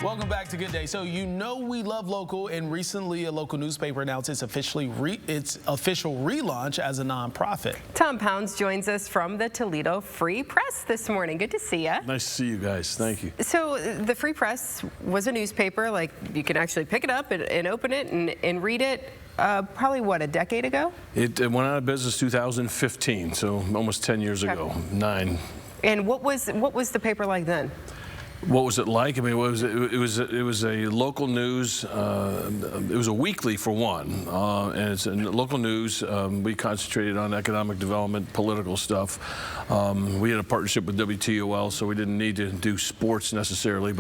Welcome back to Good Day. So you know we love local, and recently a local newspaper announced its official relaunch as a nonprofit. Tom Pounds joins us from the Toledo Free Press this morning. Good to see you. Nice to see you guys. Thank you. So the Free Press was a newspaper, like you can actually pick it up and open it and read it. Probably, what, a decade ago? It went out of business 2015, so almost 10 years ago, 9. And what was the paper like then? What was it like? I mean, it was a local news. It was a weekly for one, and it's in local news. We concentrated on economic development, political stuff. We had a partnership with WTOL, so we didn't need to do sports necessarily.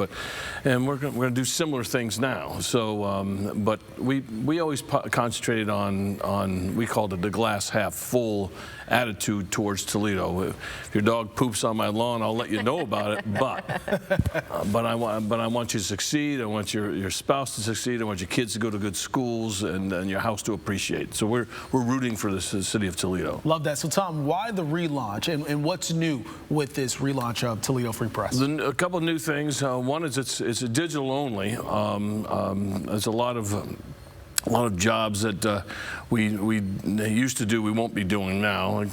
And we're going to do similar things now. So, but we always concentrated on we called it the glass half full attitude towards Toledo. If your dog poops on my lawn, I'll let you know about it. But I want you to succeed. I want your spouse to succeed. I want your kids to go to good schools and your house to appreciate. So we're rooting for the city of Toledo. Love that. So Tom, why the relaunch, and what's new with this relaunch of Toledo Free Press? A couple of new things. One is it's a digital only. There's a lot of jobs that we used to do, we won't be doing now, like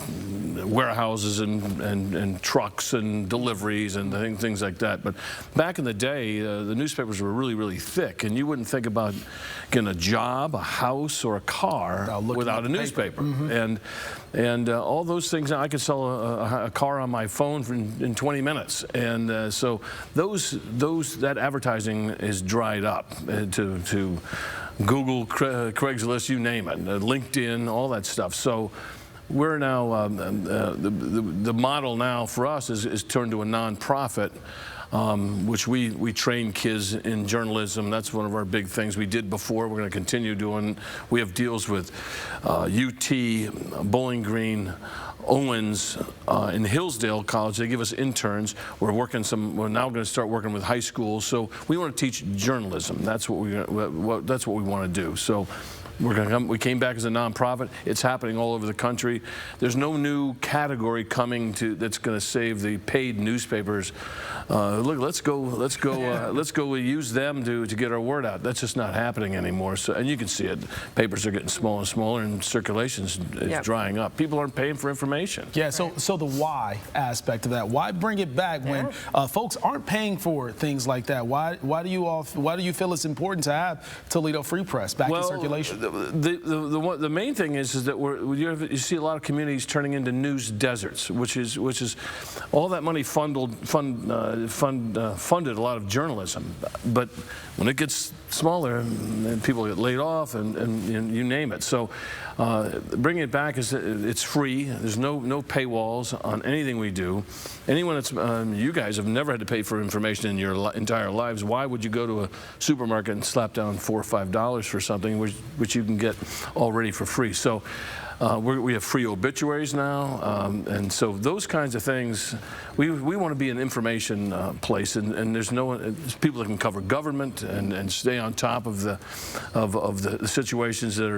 warehouses and trucks and deliveries and things like that. But back in the day, the newspapers were really, really thick, and you wouldn't think about getting a job, a house, or a car without a newspaper. Mm-hmm. And all those things. Now I could sell a car on my phone in 20 minutes, and so that advertising is dried up to Google, Craigslist, you name it, LinkedIn, all that stuff. So we're now, the model now for us is turned to a nonprofit, which we train kids in journalism. That's one of our big things we did before. We're going to continue doing. We have deals with UT, Bowling Green, Owens, in Hillsdale College. They give us interns. We're now going to start working with high schools. So we want to teach journalism. That's what we want to do. So we came back as a nonprofit. It's happening all over the country. There's no new category coming that's going to save the paid newspapers. Look, let's go use them to get our word out. That's just not happening anymore. So, and you can see it. Papers are getting smaller and smaller, and circulation is drying up. People aren't paying for information. Yeah. So the why aspect of that. Why bring it back when folks aren't paying for things like that? Why do you feel it's important to have Toledo Free Press back in circulation? The main thing is that you see a lot of communities turning into news deserts, which is all that money funded a lot of journalism, but when it gets smaller, and people get laid off, and you name it. So bringing it back it's free. There's no paywalls on anything we do. Anyone that's you guys have never had to pay for information in your entire lives. Why would you go to a supermarket and slap down $4 or $5 for something which you can get already for free? So we have free obituaries now, and so those kinds of things. We want to be an information place, and there's people that can cover government and stay on top of the situations that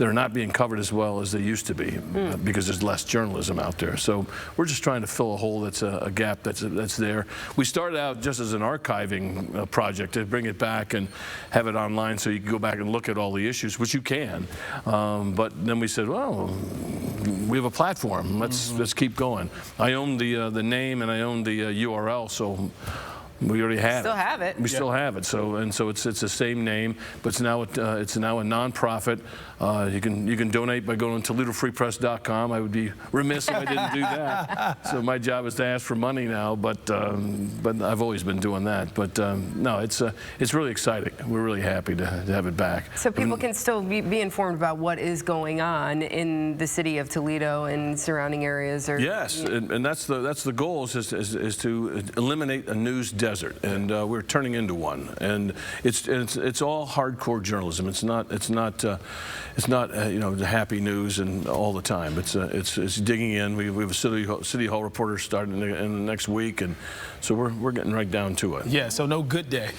are not being covered as well as they used to be because there's less journalism out there. So we're just trying to fill a hole that's a gap that's there. We started out just as an archiving project to bring it back and have it online so you can go back and look at all the issues, which you can. But then we said, well, we have a platform. Let's keep going. I own the name and I own the URL, so we already have still have it. We still have it. So it's the same name, but it's now a nonprofit. You can donate by going to ToledoFreePress.com. I would be remiss if I didn't do that. So my job is to ask for money now, but I've always been doing that. But no, it's really exciting. We're really happy to have it back. So people can still be informed about what is going on in the city of Toledo and surrounding areas. Yes, and that's the goal is to eliminate a news desert, and we're turning into one. And it's all hardcore journalism. It's not the happy news and all the time. It's digging in. We have a city hall reporter starting in the next week, and So we're getting right down to it. Yeah, so no good day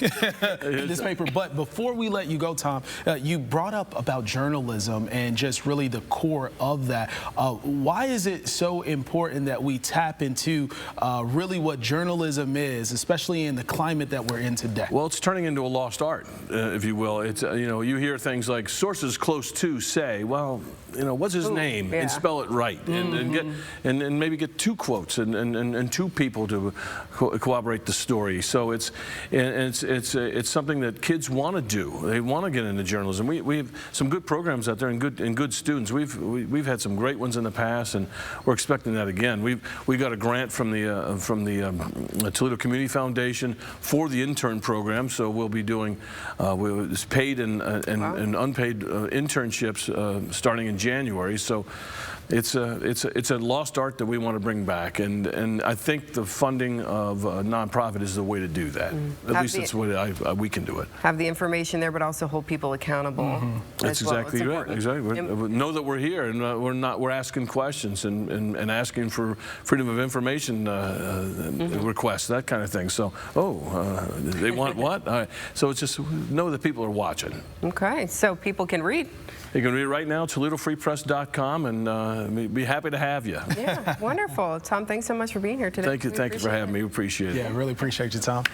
in this paper. But before we let you go, Tom, you brought up about journalism and just really the core of that. Why is it so important that we tap into really what journalism is, especially in the climate that we're in today? Well, it's turning into a lost art, if you will. It's you hear things like sources close to say, well, what's his name, and spell it right, and maybe get 2 quotes and 2 people to corroborate the story. So it's something that kids want to do. They want to get into journalism. We have some good programs out there and good students. We've had some great ones in the past, and we're expecting that again. We got a grant from the Toledo Community Foundation for the intern program, so we'll be doing paid and unpaid internships starting in January. So it's a lost art that we want to bring back, and I think the funding of a nonprofit is the way to do that. At least that's the way we can do it. Have the information there, but also hold people accountable. That's exactly right. Exactly. Know that we're here, and we're asking questions and asking for freedom of information requests, that kind of thing. So, they want what? So it's just know that people are watching. Okay, so people can read. You can read it right now, ToledoFreePress.com, and be happy to have you. Yeah, wonderful. Tom, thanks so much for being here today. Thank you for having me. We appreciate it. Yeah, really appreciate you, Tom.